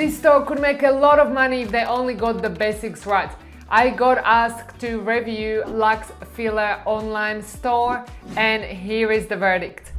this store could make a lot of money if they only got the basics right. I got asked to review Lux Filler online store, and here is the verdict.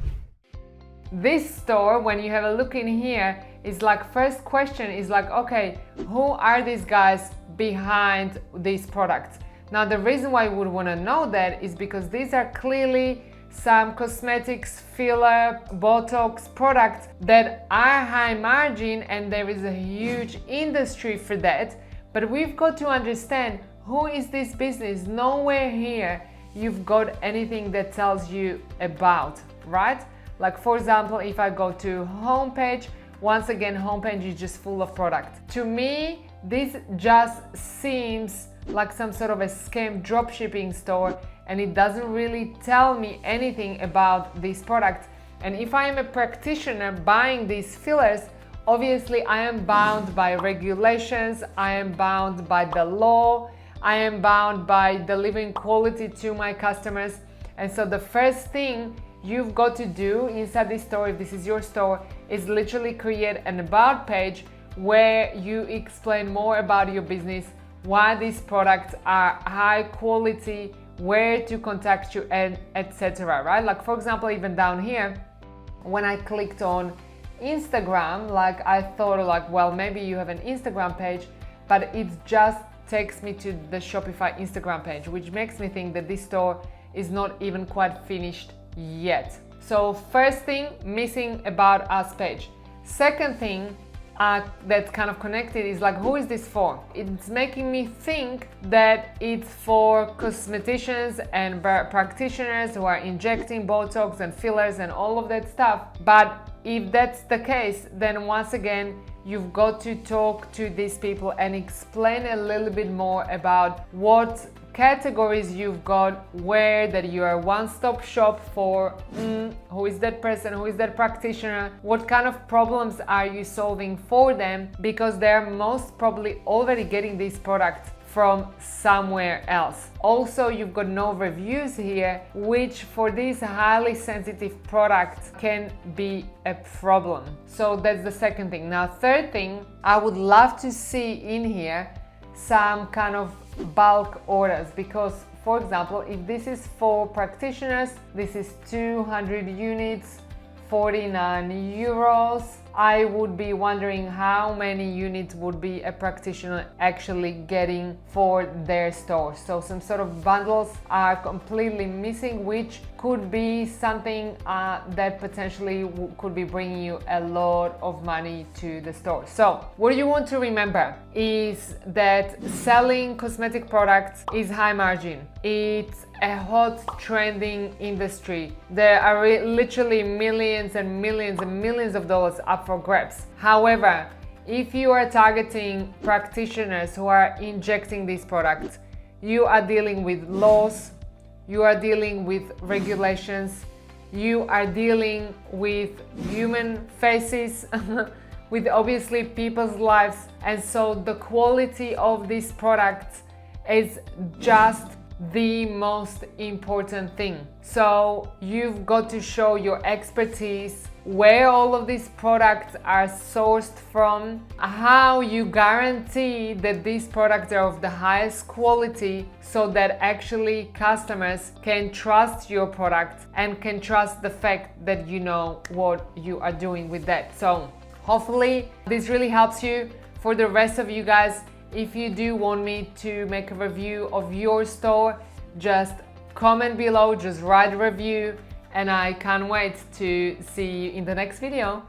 This store, when you have a look in here, is like, first question is like, okay, who are these guys behind these products? Now, the reason why you would want to know that is because these are clearly some cosmetics, filler, Botox products that are high margin, and there is a huge industry for that. But we've got to understand, who is this business? Nowhere here you've got anything that tells you about, right? Like, for example, if I go to homepage, once again, homepage is just full of products. To me, this just seems like some sort of a scam dropshipping store, and it doesn't really tell me anything about these products. And if I am a practitioner buying these fillers, obviously I am bound by regulations, I am bound by the law, I am bound by delivering quality to my customers. And so the first thing you've got to do inside this store, if this is your store, is literally create an about page where you explain more about your business, why these products are high quality, where to contact you, and etc. Right? Like, for example, even down here, when I clicked on Instagram, like, I thought like, well, maybe you have an Instagram page, but it just takes me to the Shopify Instagram page, which makes me think that this store is not even quite finished yet. So first thing, missing about us page. Second thing that's kind of connected is like, who is this for? It's making me think that it's for cosmeticians and practitioners who are injecting Botox and fillers and all of that stuff. But if that's the case, then once again, you've got to talk to these people and explain a little bit more about what categories you've got, where that you are a one-stop shop for who is that person, who is that practitioner, what kind of problems are you solving for them, because they're most probably already getting these products from somewhere else. Also, you've got no reviews here, which for these highly sensitive products can be a problem. So that's the second thing. Now, third thing, I would love to see in here some kind of bulk orders, because, for example, if this is for practitioners, this is 200 units, 49 euros. I would be wondering how many units would be a practitioner actually getting for their store. So some sort of bundles are completely missing, which could be something that potentially could be bringing you a lot of money to the store. So what you want to remember is that selling cosmetic products is high margin. It's a hot trending industry. There are literally millions and millions and millions of dollars up for grabs. However, if you are targeting practitioners who are injecting these products, you are dealing with laws, you are dealing with regulations, you are dealing with human faces, with obviously people's lives, and so the quality of these products is just the most important thing. So you've got to show your expertise, where all of these products are sourced from, how you guarantee that these products are of the highest quality, so that actually customers can trust your product and can trust the fact that you know what you are doing with that. So hopefully this really helps you. For the rest of you guys, if you do want me to make a review of your store, just comment below, just write a review, and I can't wait to see you in the next video.